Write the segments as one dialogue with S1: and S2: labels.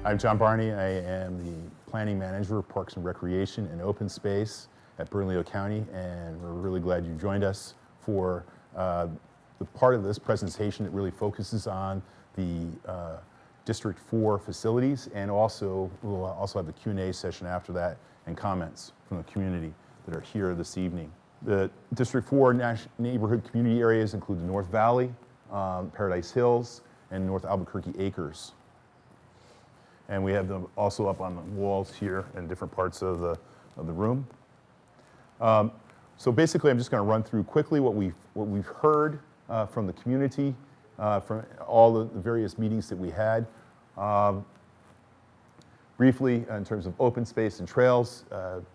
S1: I'm John Barney. I am the Planning Manager of Parks and Recreation and Open Space at Bernalillo County, and we're really glad you joined us for the part of this presentation that really focuses on the District 4 facilities, and also we'll also have the Q&A session after that and comments from the community that are here this evening. The District 4 neighborhood community areas include the North Valley, Paradise Hills, and North Albuquerque Acres. And we have them also up on the walls here in different parts of the room. So basically, I'm just going to run through quickly what we've heard from the community, from all the various meetings that we had. Briefly, in terms of open space and trails,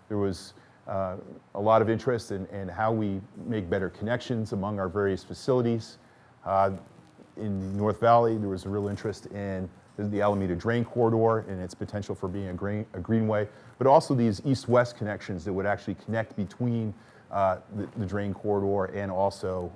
S1: there was a lot of interest in how we make better connections among our various facilities. In the North Valley, there was a real interest in the Alameda Drain Corridor and its potential for being a greenway, but also these east-west connections that would actually connect between the Drain Corridor and also,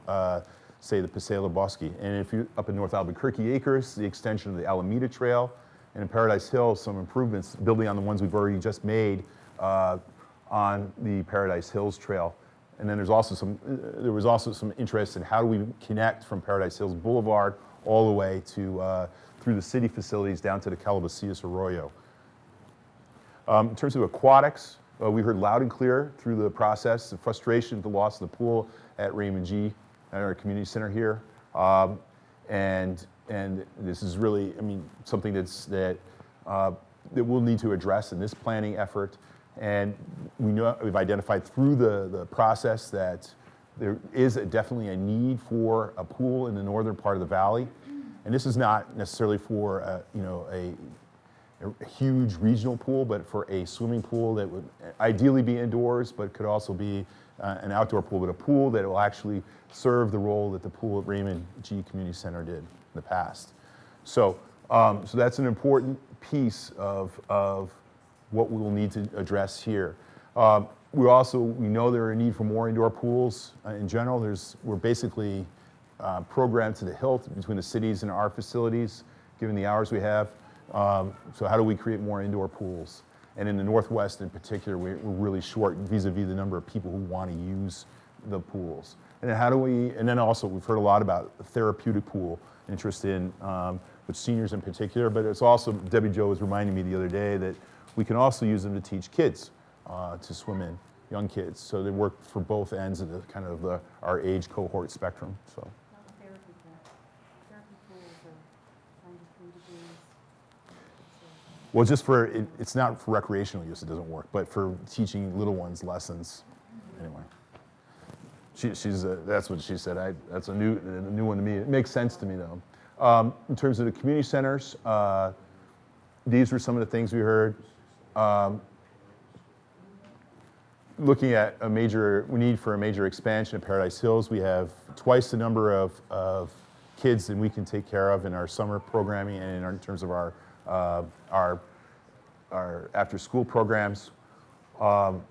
S1: say, the Paseo del Bosque. And if you're up in North Albuquerque Acres, the extension of the Alameda Trail, and in Paradise Hills, some improvements building on the ones we've already just made on the Paradise Hills Trail. And then there was also some interest in how do we connect from Paradise Hills Boulevard all the way to through the city facilities down to the Calabasas Arroyo. In terms of aquatics, we heard loud and clear through the process the frustration at the loss of the pool at Raymond G. at our community center here, and this is really, I mean, something that we'll need to address in this planning effort. And we've identified through the process that there is definitely a need for a pool in the northern part of the valley. And this is not necessarily for a huge regional pool, but for a swimming pool that would ideally be indoors, but could also be an outdoor pool, but a pool that will actually serve the role that the pool at Raymond G. Community Center did in the past. So that's an important piece of what we will need to address here. We know there are a need for more indoor pools in general. We're basically programmed to the hilt between the cities and our facilities, given the hours we have. So how do we create more indoor pools? And in the Northwest in particular, we're really short vis-a-vis the number of people who want to use the pools. And then and then also we've heard a lot about the therapeutic pool, interest in with seniors in particular, but it's also, Debbie Jo was reminding me the other day that we can also use them to teach kids to swim in, young kids. So they work for both ends of our age cohort spectrum. So. Well, it's not for recreational use, it doesn't work, but for teaching little ones lessons, anyway. That's what she said. That's a new one to me. It makes sense to me, though. In terms of the community centers, these were some of the things we heard. Looking at we need for a major expansion at Paradise Hills. We have twice the number of kids that we can take care of in our summer programming and in terms of our after-school programs. And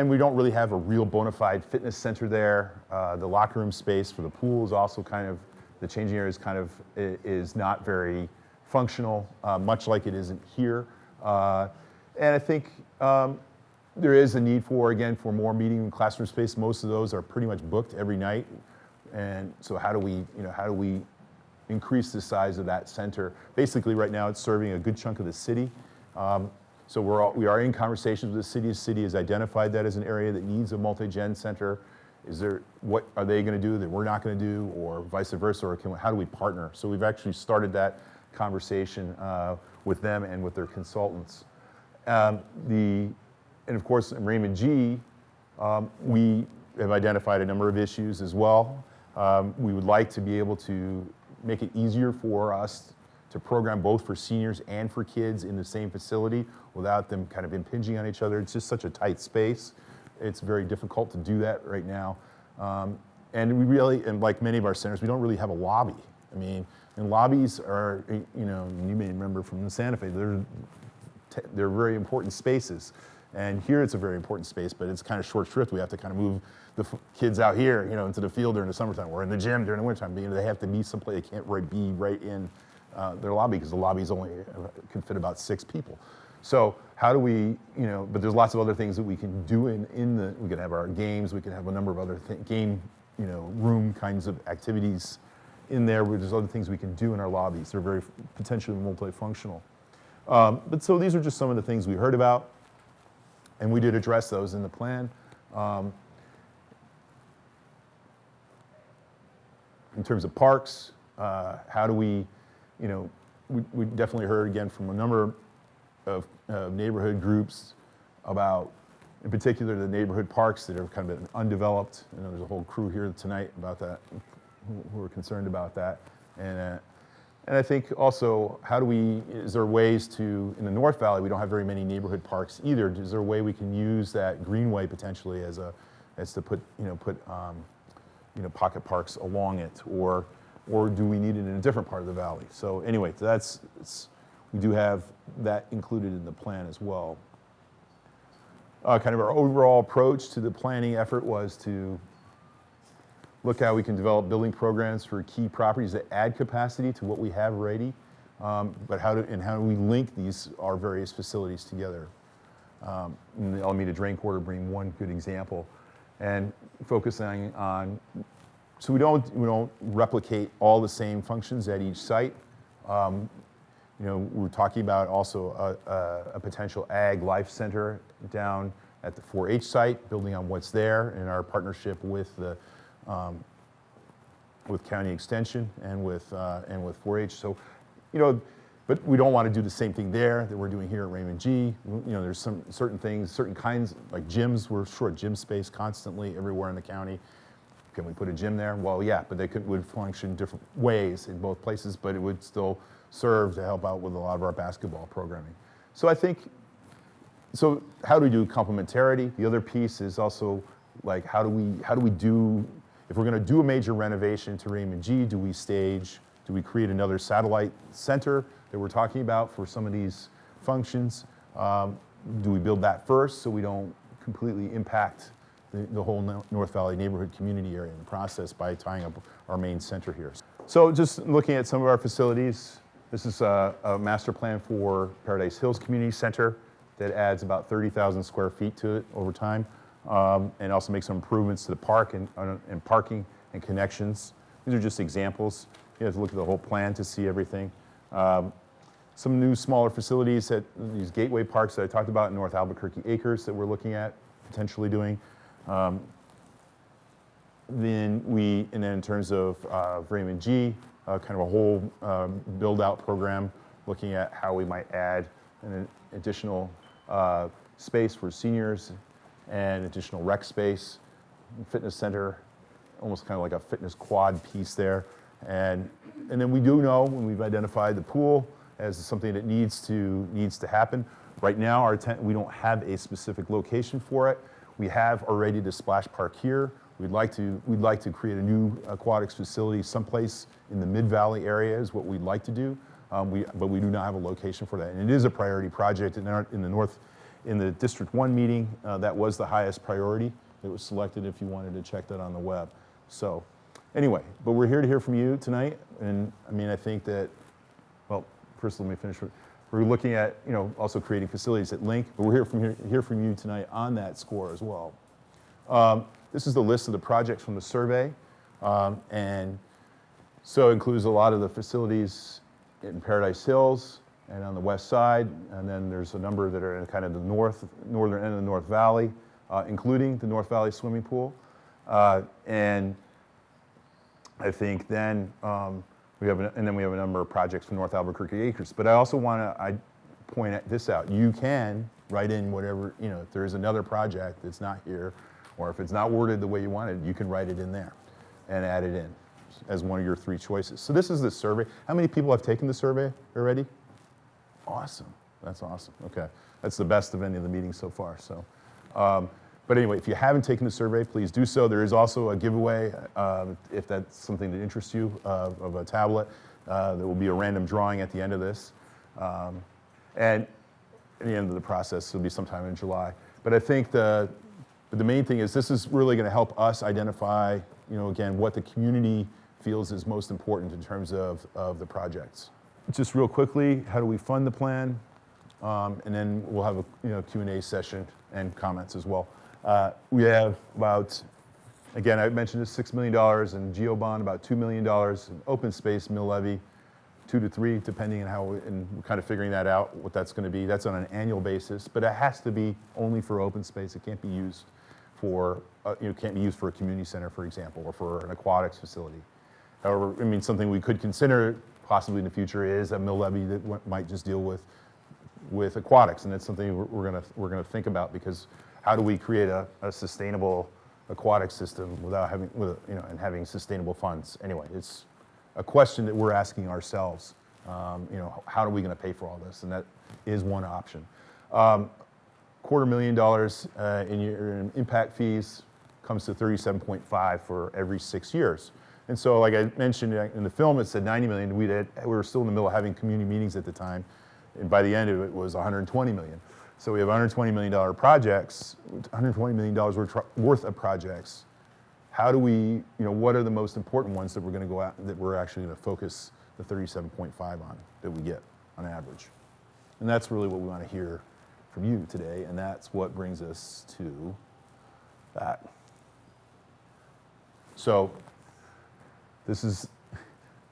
S1: we don't really have a real bona fide fitness center there. The locker room space for the pool is also the changing area is not very functional, much like it isn't here. And I think there is a need for more meeting and classroom space. Most of those are pretty much booked every night. And so how do we increase the size of that center? Basically, right now, it's serving a good chunk of the city. So we are in conversations with the city. The city has identified that as an area that needs a multi-gen center. What are they going to do that we're not going to do, or vice versa, or how do we partner? So we've actually started that conversation with them and with their consultants. And of course, in Raymond G, we have identified a number of issues as well. We would like to be able to make it easier for us to program both for seniors and for kids in the same facility without them kind of impinging on each other. It's just such a tight space. It's very difficult to do that right now. And like many of our centers, we don't really have a lobby. I mean, and lobbies are, you may remember from the Santa Fe, they're very important spaces. And here it's a very important space, but it's kind of short shrift. We have to kind of move the kids out here, into the field during the summertime, or in the gym during the wintertime. They have to be someplace. They can't be right in their lobby, because the lobbies only can fit about 6 people. So how do we, but there's lots of other things that we can do we can have our games, we can have a number of other game, room kinds of activities in there, where there's other things we can do in our lobbies. They're very potentially multifunctional. But so these are just some of the things we heard about, and we did address those in the plan. In terms of parks, how do we definitely heard again from a number of neighborhood groups about, in particular, the neighborhood parks that are kind of undeveloped. There's a whole crew here tonight about that, who are concerned about that. And I think also, is there ways to, in the North Valley, we don't have very many neighborhood parks either. Is there a way we can use that greenway potentially as to put pocket parks along it, or do we need it in a different part of the valley? So anyway, we do have that included in the plan as well. Kind of our overall approach to the planning effort was to look how we can develop building programs for key properties that add capacity to what we have already, but how do we link our various facilities together. In the Alameda Drain Corridor being one good example, and focusing on, so we don't replicate all the same functions at each site. We're talking about also a potential ag life center down at the 4-H site, building on what's there in our partnership with County Extension and with 4-H. So, but we don't want to do the same thing there that we're doing here at Raymond G. There's some certain things, certain kinds, like gyms. We're short gym space constantly everywhere in the county. Can we put a gym there? Well, yeah, but they would function different ways in both places, but it would still serve to help out with a lot of our basketball programming. So I think, so how do we do complementarity? The other piece is also like, how do we do, if we're going to do a major renovation to Raymond G, do we create another satellite center that we're talking about for some of these functions? Do we build that first so we don't completely impact the whole North Valley neighborhood community area in the process by tying up our main center here? So just looking at some of our facilities, this is a master plan for Paradise Hills Community Center that adds about 30,000 square feet to it over time, and also makes some improvements to the park and parking and connections. These are just examples. You have to look at the whole plan to see everything. Some new smaller facilities at these gateway parks that I talked about in North Albuquerque Acres that we're looking at potentially doing. Then in terms of Raymond G, kind of a whole build-out program looking at how we might add an additional space for seniors and additional rec space, fitness center, almost kind of like a fitness quad piece there. And then we do know, when we've identified the pool as something that needs to happen. Right now, we don't have a specific location for it. We have already the splash park here. We'd like to create a new aquatics facility someplace in the Mid-Valley area is what we'd like to do, but we do not have a location for that. And it is a priority project in the District 1 meeting. That was the highest priority. It was selected if you wanted to check that on the web. So anyway, but we're here to hear from you tonight. And I mean, I think that, well, first let me finish. We're looking at, also creating facilities that link, but we're hear from you tonight on that score as well. This is the list of the projects from the survey, and so it includes a lot of the facilities in Paradise Hills and on the west side, and then there's a number that are in kind of the northern end of the North Valley, including the North Valley swimming pool, and I think then we have a number of projects from North Albuquerque Acres. But I also want to point this out. You can write in whatever, if there is another project that's not here, or if it's not worded the way you want it, you can write it in there and add it in as one of your 3 choices. So this is the survey. How many people have taken the survey already? Awesome. That's awesome. Okay. That's the best of any of the meetings so far. So, but anyway, if you haven't taken the survey, please do so. There is also a giveaway, if that's something that interests you, of a tablet. There will be a random drawing at the end of this. And at the end of the process, it'll be sometime in July. But I think the main thing is this is really going to help us identify, again, what the community feels is most important in terms of the projects. Just real quickly, how do we fund the plan? And then we'll have a Q&A session and comments as well. We have about, again, I mentioned this, $6 million in geo bond, about $2 million in open space mill levy, 2 to 3, depending on how, and we're kind of figuring that out, what that's going to be. That's on an annual basis, but it has to be only for open space. It can't be used for, can't be used for a community center, for example, or for an aquatics facility. However, I mean, something we could consider possibly in the future is a mill levy that might just deal with aquatics, and that's something we're gonna think about, because how do we create a sustainable aquatic system without having, and having sustainable funds? Anyway, it's a question that we're asking ourselves. How are we going to pay for all this? And that is one option. $250,000 in your impact fees comes to 37.5 for every 6 years. And so, like I mentioned in the film, it said 90 million. We were still in the middle of having community meetings at the time, and by the end of it was 120 million. So we have $120 million projects, $120 million worth of projects. How do we, what are the most important ones that we're going to go out, that we're actually going to focus the 37.5 on, that we get on average? And that's really what we want to hear from you today, and that's what brings us to that. So this is,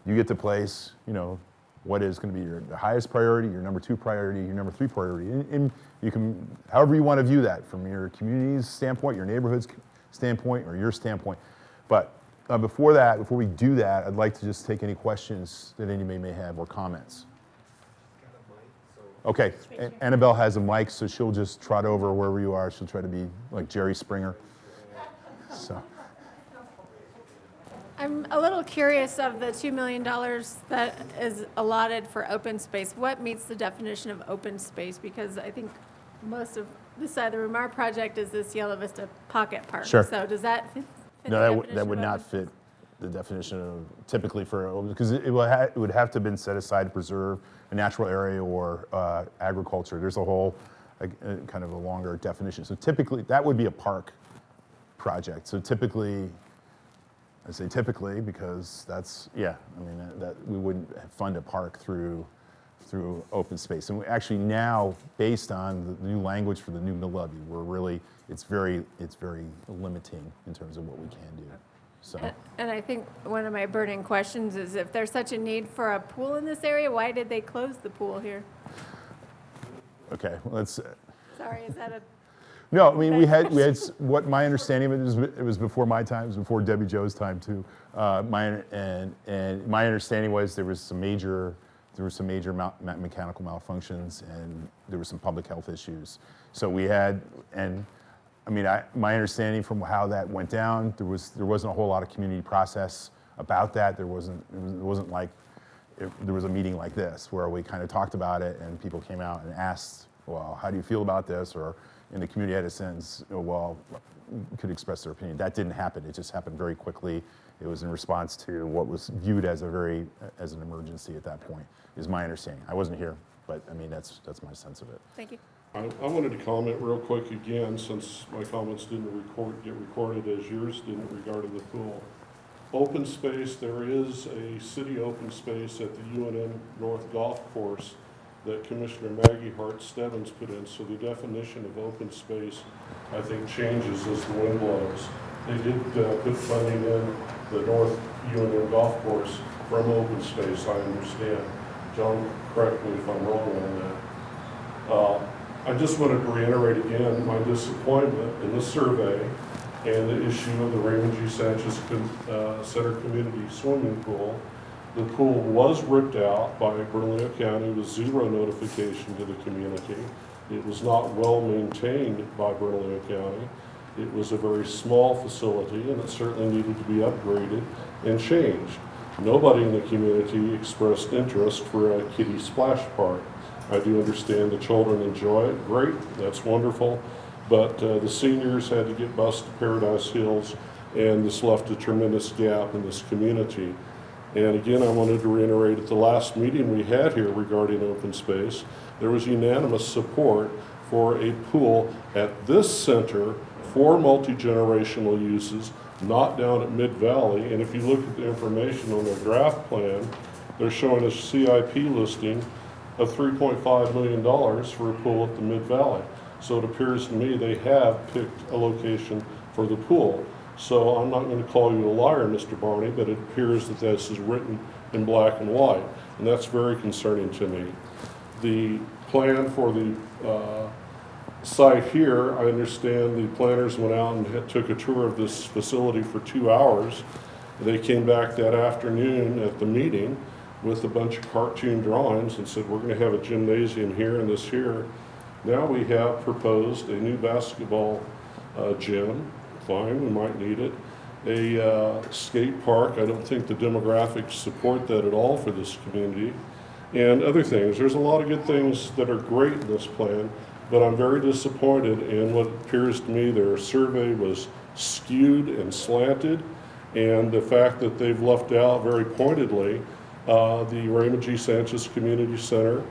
S1: you get to place, what is going to be your highest priority, your number 2 priority, your number 3 priority. And you can, however you want to view that, from your community's standpoint, your neighborhood's standpoint, or your standpoint. But before we do that, I'd like to just take any questions that anybody may have or comments. Okay, Annabelle has a mic, so she'll just trot over wherever you are. She'll try to be like Jerry Springer. So.
S2: I'm a little curious of the $2 million that is allotted for open space. What meets the definition of open space? Because I think most of this side of the room, our project is the Cielo Vista Pocket Park.
S1: Sure.
S2: So does that fit
S1: No, that would not fit the definition of typically for, because it would have to have been set aside to preserve a natural area or agriculture. There's a whole kind of a longer definition. So typically, that would be a park project. So typically, I say typically because that's, that we wouldn't fund a park through open space. And we actually now, based on the new language for the new mill levy, we're really, it's very limiting in terms of what we can do. So.
S2: And I think one of my burning questions is, if there's such a need for a pool in this area, why did they close the pool here?
S1: Okay, well, let's.
S2: Sorry, is that a?
S1: No, I mean, we had what my understanding of it was before my time, it was before Debbie Jo's time too. My understanding was there was some major mechanical malfunctions, and there were some public health issues. So we had, and I mean, my understanding from how that went down, there wasn't a whole lot of community process about that. It wasn't like there was a meeting like this where we kind of talked about it, and people came out and asked, well, how do you feel about this? Or in the community had a sense, could express their opinion. That didn't happen. It just happened very quickly. It was in response to what was viewed as an emergency at that point, is my understanding. I wasn't here, but I mean, that's my sense of it.
S2: Thank you.
S3: I wanted to comment real quick again, since my comments didn't get recorded as yours didn't regarding the pool. Open space, there is a city open space at the UNM North Golf Course that Commissioner Maggie Hart-Stebbins put in, so the definition of open space, I think, changes as the wind blows. They did put funding in the North UNM Golf Course from open space, I understand. John, correct me if I'm wrong on that. I just wanted to reiterate again my disappointment in the survey and the issue of the Raymond G. Sanchez Center Community Swimming Pool. The pool was ripped out by Bernalillo County with zero notification to the community. It was not well maintained by Bernalillo County. It was a very small facility, and it certainly needed to be upgraded and changed. Nobody in the community expressed interest for a kiddie splash park. I do understand the children enjoy it, great, that's wonderful, but the seniors had to get bused to Paradise Hills, and this left a tremendous gap in this community. And again, I wanted to reiterate, at the last meeting we had here regarding open space, there was unanimous support for a pool at this center for multi-generational uses, not down at Mid-Valley. And if you look at the information on the draft plan, they're showing a CIP listing of $3.5 million for a pool at the Mid-Valley. So it appears to me they have picked a location for the pool. So I'm not going to call you a liar, Mr. Barney, but it appears that this is written in black and white, and that's very concerning to me. The plan for the site here, I understand the planners went out and took a tour of this facility for 2 hours. They came back that afternoon at the meeting with a bunch of cartoon drawings and said, we're going to have a gymnasium here and this here. Now we have proposed a new basketball gym. Fine, we might need it. A skate park. I don't think the demographics support that at all for this community. And other things. There's a lot of good things that are great in this plan, but I'm very disappointed in what appears to me their survey was skewed and slanted, and the fact that they've left out very pointedly the Raymond G. Sanchez Community Center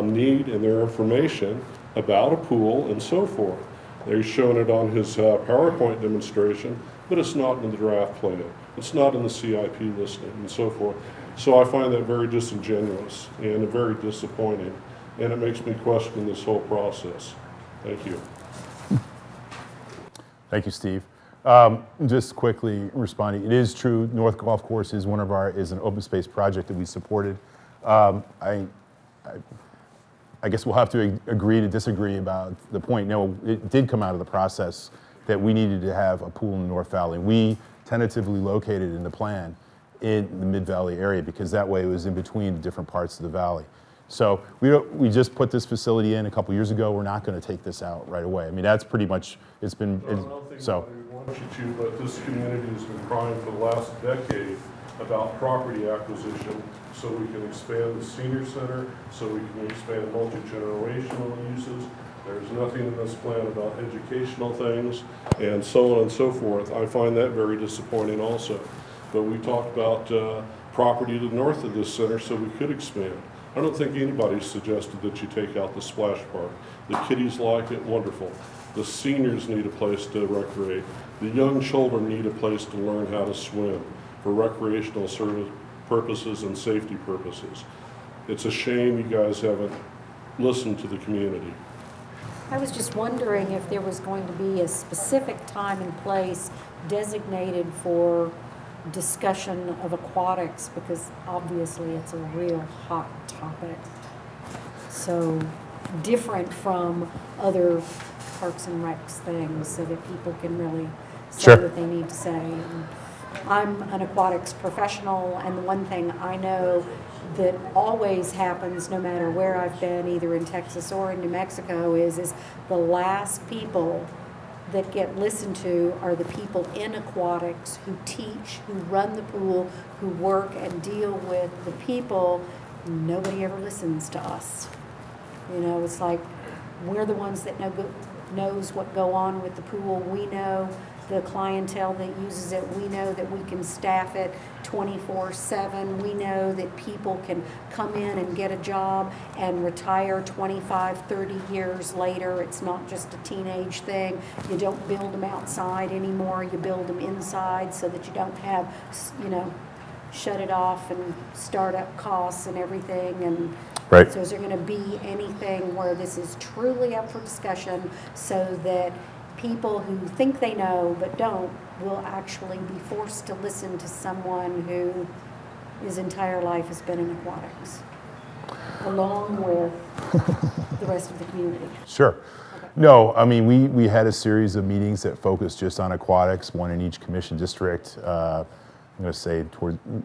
S3: need in their information about a pool and so forth. They've shown it on his PowerPoint demonstration, but it's not in the draft plan. It's not in the CIP listing and so forth. So I find that very disingenuous and very disappointing, and it makes me question this whole process. Thank you.
S1: Thank you, Steve. Just quickly responding, it is true, North Golf Course is is an open space project that we supported. I guess we'll have to agree to disagree about the point. No, it did come out of the process that we needed to have a pool in the North Valley. We tentatively located in the plan in the Mid-Valley area because that way it was in between the different parts of the valley. So we just put this facility in a couple years ago. We're not going to take this out right away. I mean, that's pretty much, it's been,
S3: I don't think
S1: so.
S3: anybody wants you to, but this community has been crying for the last decade about property acquisition so we can expand the senior center, so we can expand multi-generational uses. There's nothing in this plan about educational things and so on and so forth. I find that very disappointing also. But we talked about property to the north of this center so we could expand. I don't think anybody suggested that you take out the splash park. The kiddies like it, wonderful. The seniors need a place to recreate. The young children need a place to learn how to swim for recreational service purposes and safety purposes. It's a shame you guys haven't listened to the community.
S4: I was just wondering if there was going to be a specific time and place designated for discussion of aquatics, because obviously it's a real hot topic. So different from other Parks and Recs things, so that people can really say
S1: Sure.
S4: what they need to say. And I'm an aquatics professional, and the one thing I know that always happens, no matter where I've been, either in Texas or in New Mexico, is the last people that get listened to are the people in aquatics who teach, who run the pool, who work and deal with the people. Nobody ever listens to us. You know, it's like we're the ones that knows what go on with the pool. We know the clientele that uses it. We know that we can staff it 24/7. We know that people can come in and get a job and retire 25, 30 years later. It's not just a teenage thing. You don't build them outside anymore. You build them inside so that you don't have, you know, shut it off and startup costs and everything. And
S1: Right.
S4: so is there going to be anything where this is truly up for discussion so that people who think they know but don't will actually be forced to listen to someone who his entire life has been in aquatics, along with the rest of the community?
S1: Sure. No, I mean, we had a series of meetings that focused just on aquatics, one in each commission district, I'm going to say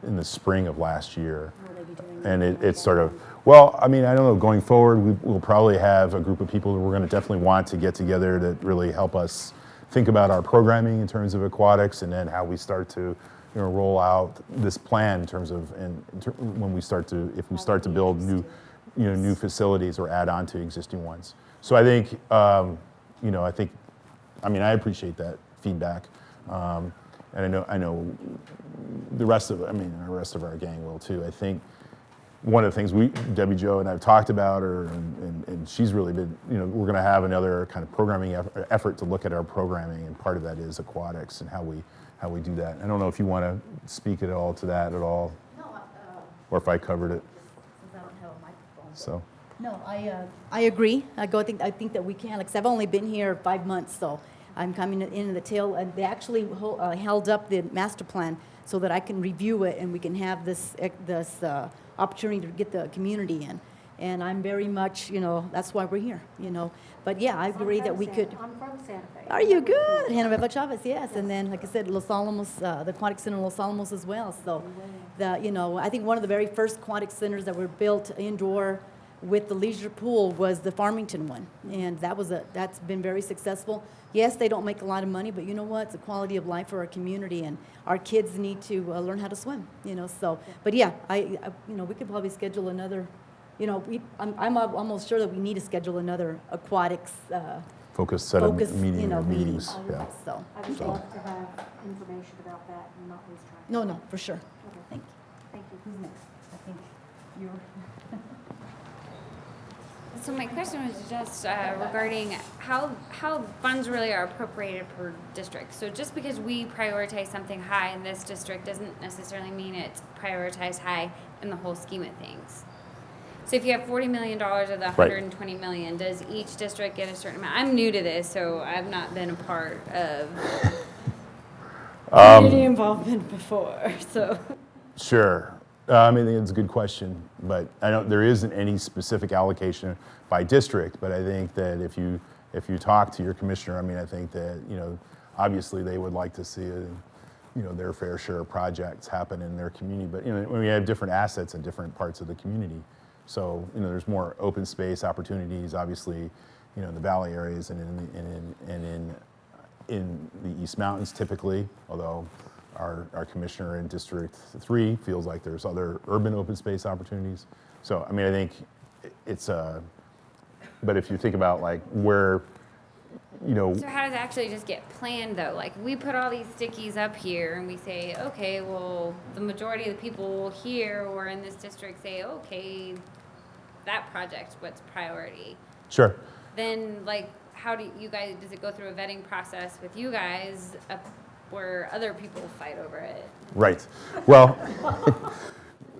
S1: in the spring of last year.
S4: Will they be doing
S1: And
S4: anything
S1: it's
S4: like
S1: sort
S4: that?
S1: of, well, I mean, I don't know, going forward, we'll probably have a group of people that we're going to definitely want to get together to really help us think about our programming in terms of aquatics, and then how we start to, you know, roll out this plan in terms of, when we start to, if we start to build new facilities or add on to existing ones. So I think, you know, I appreciate that feedback. And I know the rest of our gang will too. I think one of the things Debbie Jo and I have talked about her, and she's really been, you know, we're going to have another kind of programming effort to look at our programming, and part of that is aquatics and how we do that. I don't know if you want to speak at all to that at all.
S5: No,
S1: or if I covered it,
S5: Since I don't have a microphone.
S1: so.
S5: No, I agree. I think that we can, like, 'cause I've only been here 5 months, so I'm coming in the tail, and they actually held up the master plan so that I can review it and we can have this opportunity to get the community in. And I'm very much, that's why we're here, But yeah, I agree that we could.
S4: I'm from Santa Fe.
S5: Are you good? Hannibal Chavez, yes. And then, like I said, Los Alamos, the Aquatic Center in Los Alamos as well. So, I think one of the very first aquatic centers that were built indoor with the leisure pool was the Farmington one. And that's been very successful. Yes, they don't make a lot of money, but you know what? It's a quality of life for our community, and our kids need to learn how to swim, So, but yeah, we could probably schedule another. I'm almost sure that we need to schedule another aquatics
S1: Focused set of
S5: meetings.
S1: meetings. Yeah.
S5: So,
S4: I would love to have information about that and not lose track.
S5: no, for sure.
S4: Okay.
S5: Thank you.
S4: Thank you.
S5: Who's next? I think you're.
S6: So my question was just regarding how funds really are appropriated per district. So just because we prioritize something high in this district doesn't necessarily mean it's prioritized high in the whole scheme of things. So if you have $40 million of the $120 million, does each district get a certain amount? I'm new to this, so I've not been a part of community involvement before. So
S1: Sure. I think it's a good question, but there isn't any specific allocation by district, but I think that if you talk to your commissioner, I think that, obviously they would like to see their fair share of projects happen in their community, but, when we have different assets in different parts of the community. So, there's more open space opportunities, obviously, in the valley areas and in the East Mountains typically, although our commissioner in District 3 feels like there's other urban open space opportunities. So, I think it's but if you think about like where,
S6: So how does it actually just get planned though? Like we put all these stickies up here and we say, okay, well, the majority of the people here or in this district say, okay, that project, what's priority?
S1: Sure.
S6: Then like, how do you guys, does it go through a vetting process with you guys where other people fight over it?
S1: Right. Well,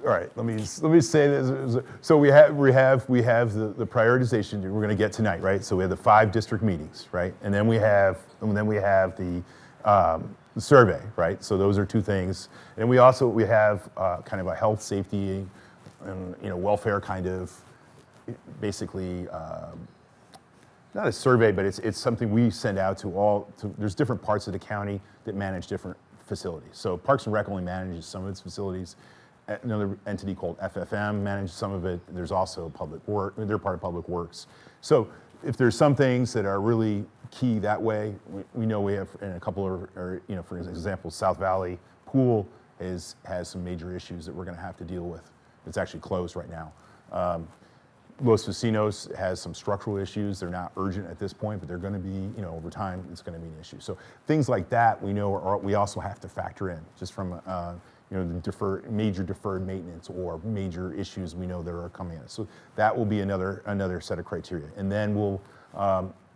S1: all right. Let me say this. So we have the prioritization we're going to get tonight, right? So we have the 5 district meetings, right? And then we have the survey, right? So those are 2 things. And we have kind of a health, safety, and welfare kind of basically. Not a survey, but it's something we send out there's different parts of the county that manage different facilities. So Parks and Rec only manages some of its facilities. Another entity called FFM manages some of it. There's also Public Work, they're part of Public Works. So if there's some things that are really key that way, we know we have, in a couple of, for example, South Valley Pool has some major issues that we're gonna have to deal with. It's actually closed right now. Los Vecinos has some structural issues. They're not urgent at this point, but they're going to be, over time, it's going to be an issue. So things like that we know we also have to factor in just from, the major deferred maintenance or major issues we know that are coming in. So that will be another set of criteria. And then we'll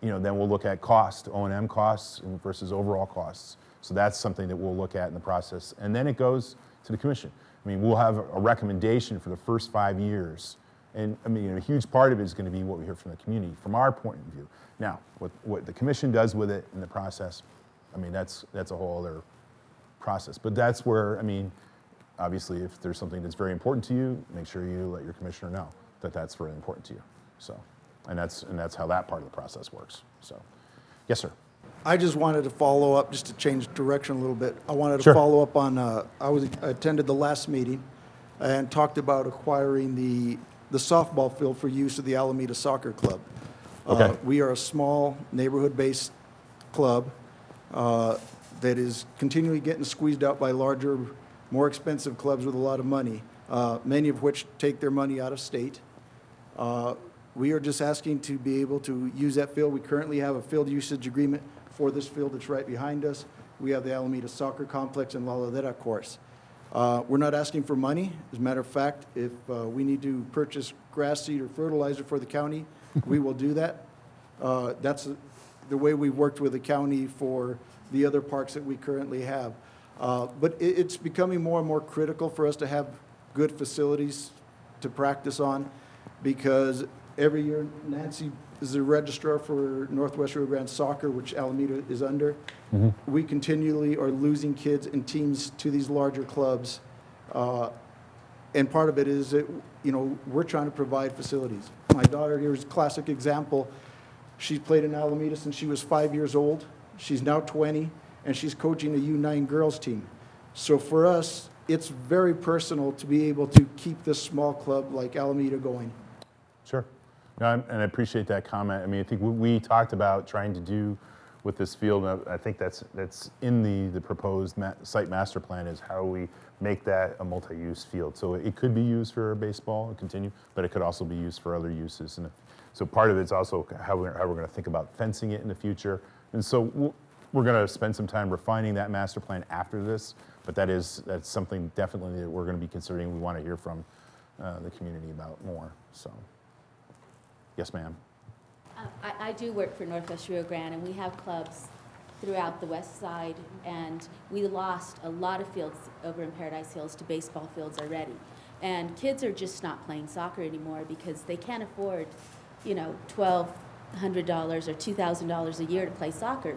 S1: look at cost, O&M costs versus overall costs. So that's something that we'll look at in the process. And then it goes to the commission. We'll have a recommendation for the first 5 years. And a huge part of it is going to be what we hear from the community, from our point of view. Now, what the commission does with it in the process, that's a whole other process. But that's where, obviously, if there's something that's very important to you, make sure you let your commissioner know that that's very important to you. So, and that's how that part of the process works. So, yes, sir.
S7: I just wanted to follow up, just to change direction a little bit. I wanted to
S1: Sure.
S7: follow up on, I attended the last meeting and talked about acquiring the softball field for use of the Alameda Soccer Club.
S1: Okay.
S7: We are a small neighborhood-based club that is continually getting squeezed out by larger, more expensive clubs with a lot of money, many of which take their money out of state. We are just asking to be able to use that field. We currently have a field usage agreement for this field that's right behind us. We have the Alameda Soccer Complex and La Ladera course. We're not asking for money. As a matter of fact, if we need to purchase grass seed or fertilizer for the county, we will do that. That's the way we've worked with the county for the other parks that we currently have. But it's becoming more and more critical for us to have good facilities to practice on, because every year Nancy is the registrar for Northwest Rio Grande Soccer, which Alameda is under. We continually are losing kids and teams to these larger clubs. And part of it is that, you know, we're trying to provide facilities. My daughter here is a classic example. She's played in Alameda since she was 5 years old. She's now 20, and she's coaching a U9 girls team. So for us, it's very personal to be able to keep this small club like Alameda going.
S1: Sure. No, and I appreciate that comment. I mean, I think what we talked about trying to do with this field, and I think that's in the proposed site master plan, is how we make that a multi-use field. So it could be used for baseball and continue, but it could also be used for other uses. And so part of it's also how we're going to think about fencing it in the future. And so we're going to spend some time refining that master plan after this, but that's something definitely that we're going to be considering. We want to hear from the community about more. So, yes, ma'am.
S8: I do work for Northwest Rio Grande, and we have clubs throughout the west side, and we lost a lot of fields over in Paradise Hills to baseball fields already. And kids are just not playing soccer anymore because they can't afford, you know, $1,200 or $2,000 a year to play soccer.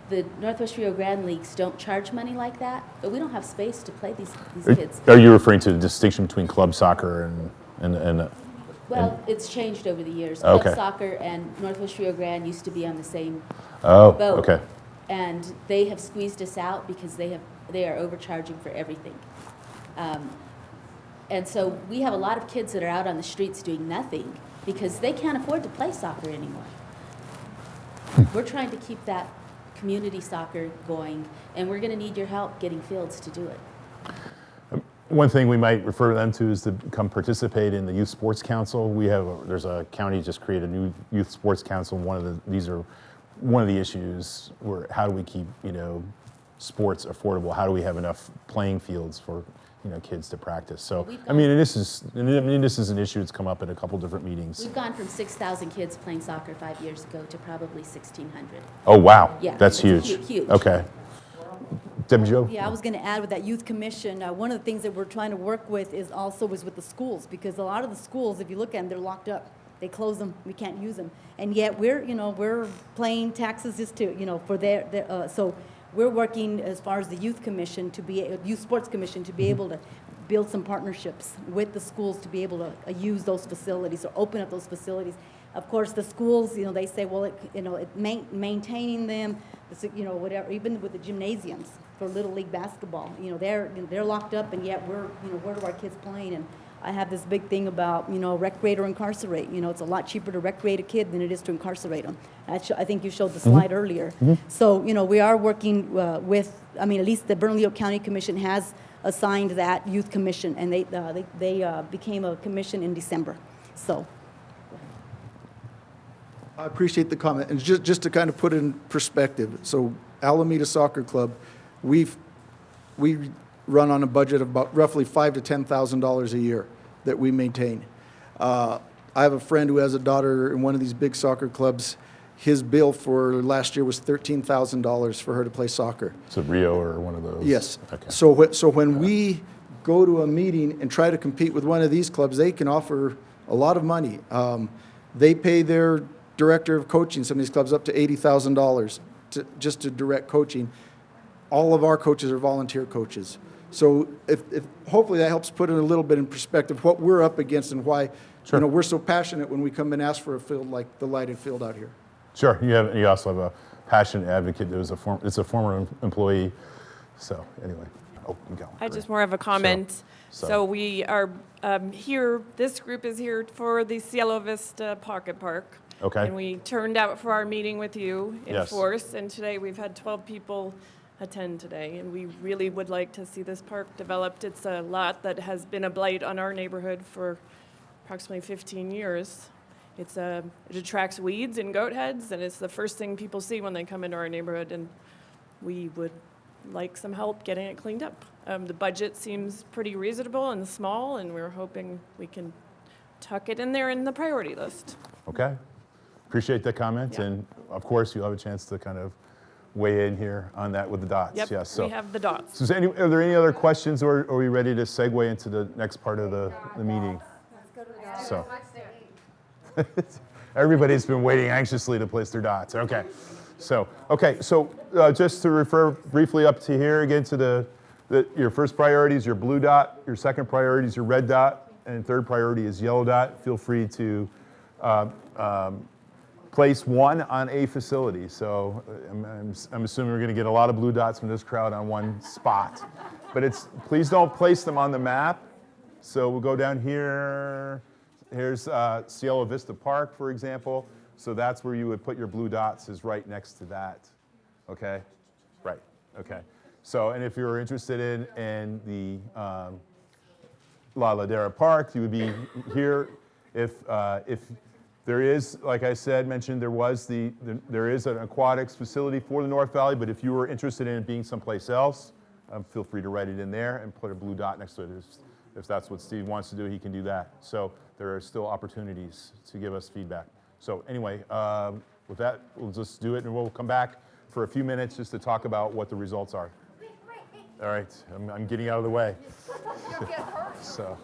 S8: The Northwest Rio Grande leagues don't charge money like that, but we don't have space to play these kids.
S1: Are you referring to the distinction between club soccer and
S8: Well, it's changed over the years.
S1: Okay.
S8: Club soccer and Northwest Rio Grande used to be on the same
S1: boat?
S8: boat. And they have squeezed us out because they are overcharging for everything. And so we have a lot of kids that are out on the streets doing nothing because they can't afford to play soccer anymore. We're trying to keep that community soccer going, and we're going to need your help getting fields to do it.
S1: One thing we might refer them to is to come participate in the Youth Sports Council. There's a county just created a new Youth Sports Council. These are one of the issues where how do we keep, you know, sports affordable? How do we have enough playing fields for, you know, kids to practice? So I mean, this is an issue that's come up at a couple different meetings.
S8: We've gone from 6,000 kids playing soccer 5 years ago to probably 1,600.
S1: Oh wow,
S8: Yeah,
S1: that's
S8: it's
S1: huge.
S8: huge.
S1: Okay. Debbie Jo?
S5: Yeah, I was going to add with that youth commission, one of the things that we're trying to work with is with the schools, because a lot of the schools, if you look at them, they're locked up. They close them, we can't use them. And yet we're paying taxes just to, you know, for so we're working as far as the youth commission youth sports commission to be able to build some partnerships with the schools to be able to use those facilities or open up those facilities. Of course, the schools, you know, they say, well, maintaining them, you know, whatever, even with the gymnasiums for Little League basketball, you know, they're locked up, and yet where do our kids playing? And I have this big thing about, you know, recreate or incarcerate. You know, it's a lot cheaper to recreate a kid than it is to incarcerate them. I think you showed the slide earlier. So, you know, we are working at least the Bernalillo County Commission has assigned that youth commission, and they became a commission in December. So.
S7: I appreciate the comment, and just to kind of put it in perspective, so Alameda Soccer Club, we run on a budget of about roughly $5,000 to $10,000 a year that we maintain. I have a friend who has a daughter in one of these big soccer clubs. His bill for last year was $13,000 for her to play soccer.
S1: So Rio or one of those?
S7: Yes.
S1: Okay.
S7: So when we go to a meeting and try to compete with one of these clubs, they can offer a lot of money. They pay their director of coaching, some of these clubs, up to $80,000 just to direct coaching. All of our coaches are volunteer coaches. So if hopefully that helps put it a little bit in perspective what we're up against and why
S1: Sure.
S7: you know, we're so passionate when we come and ask for a field like the lighted field out here.
S1: Sure. You also have a passionate advocate that was it's a former employee. So anyway, you go.
S9: I just more of a comment. So we are here, this group is here for the Cielo Vista Pocket Park.
S1: Okay.
S9: And we turned out for our meeting with you in
S1: Yes.
S9: force, and today we've had 12 people attend today, and we really would like to see this park developed. It's a lot that has been a blight on our neighborhood for approximately 15 years. It attracts weeds and goat heads, and it's the first thing people see when they come into our neighborhood, and we would like some help getting it cleaned up. The budget seems pretty reasonable and small, and we're hoping we can tuck it in there in the priority list.
S1: Okay. Appreciate the comment,
S9: Yeah.
S1: and of course, you'll have a chance to kind of weigh in here on that with the dots.
S9: Yep,
S1: Yes. So,
S9: we have the dots.
S1: so are there any other questions, or are we ready to segue into the next part of the meeting? So, everybody's been waiting anxiously to place their dots. Okay. So, just to refer briefly up to here again to your first priority is your blue dot, your second priority is your red dot, and third priority is yellow dot. Feel free to place one on a facility. So I'm assuming we're going to get a lot of blue dots from this crowd on one spot. But please don't place them on the map. So we'll go down here. Here's Cielo Vista Park, for example. So that's where you would put your blue dots, is right next to that. Okay? Right. Okay. So, and if you're interested in the La Ladera Park, you would be here. If there is, like I said, mentioned, there is an aquatics facility for the North Valley, but if you were interested in it being someplace else, feel free to write it in there and put a blue dot next to it. If that's what Steve wants to do, he can do that. So there are still opportunities to give us feedback. So anyway, with that, we'll just do it, and we'll come back for a few minutes just to talk about what the results are. All right, I'm getting out of the way. So.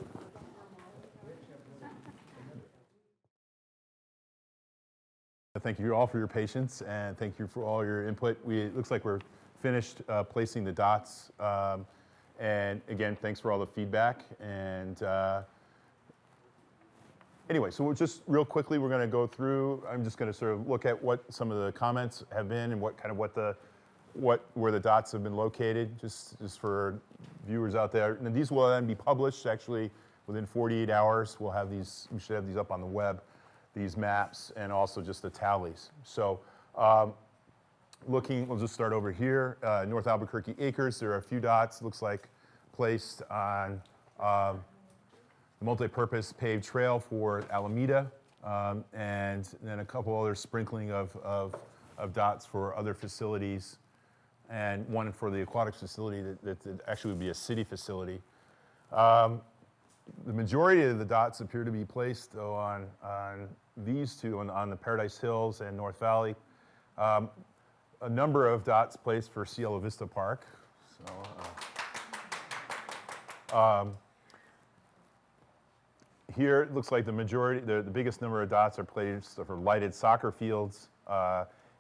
S1: Thank you all for your patience, and thank you for all your input. It looks like we're finished placing the dots. And again, thanks for all the feedback. And anyway, so we're just real quickly, we're going to go through. I'm just going to sort of look at what some of the comments have been and where the dots have been located, just for viewers out there. And these will then be published actually within 48 hours. We should have these up on the web, these maps, and also just the tallies. So we'll just start over here. North Albuquerque Acres, there are a few dots, looks like, placed on the multi-purpose paved trail for Alameda, and then a couple other sprinkling of dots for other facilities, and one for the aquatics facility that actually would be a city facility. The majority of the dots appear to be placed, though, on these two, on the Paradise Hills and North Valley. A number of dots placed for Cielo Vista Park. So, here it looks like the biggest number of dots are placed for lighted soccer fields.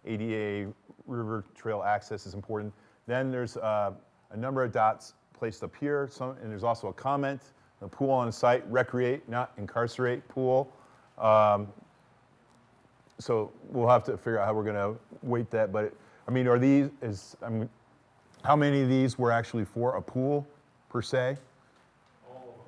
S1: ADA river trail access is important. Then there's a number of dots placed up here, and there's also a comment. The pool on site, recreate, not incarcerate pool. So we'll have to figure out how we're going to weight that. But I mean, how many of these were actually for a pool per se?
S3: All of them.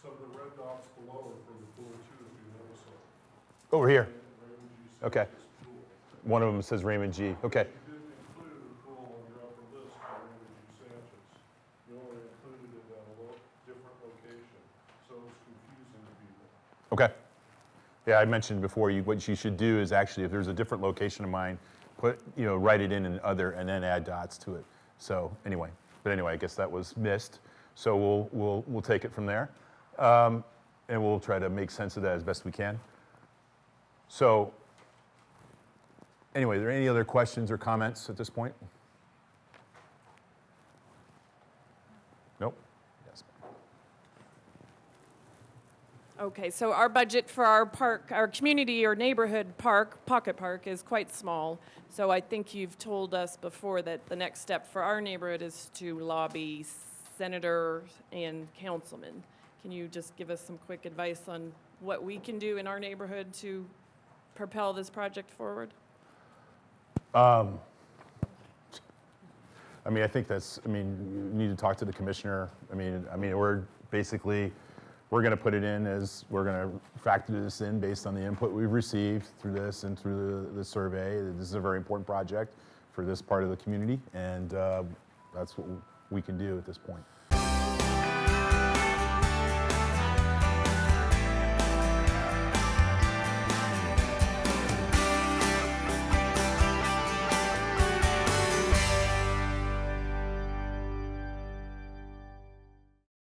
S3: Some of the red dots below are for the pool too, if you notice it.
S1: Over here.
S3: Raymond G.
S1: Okay.
S3: Sanchez Pool.
S1: One of them says Raymond G. Okay.
S3: You didn't include the pool on your upper list by Raymond G. Sanchez. You only included it at a different location, so it's confusing to people.
S1: Okay. Yeah, I mentioned before, what you should do is actually, if there's a different location of mine, write it in other, and then add dots to it. So anyway, I guess that was missed. So we'll take it from there, and we'll try to make sense of that as best we can. So anyway, are there any other questions or comments at this point? Nope. Yes.
S9: Okay, so our budget for our park, our community or neighborhood park, Pocket Park, is quite small. So I think you've told us before that the next step for our neighborhood is to lobby senators and councilmen. Can you just give us some quick advice on what we can do in our neighborhood to propel this project forward?
S1: I think you need to talk to the commissioner. We're going to put it in as, we're going to factor this in based on the input we've received through this and through the survey. This is a very important project for this part of the community, and that's what we can do at this point.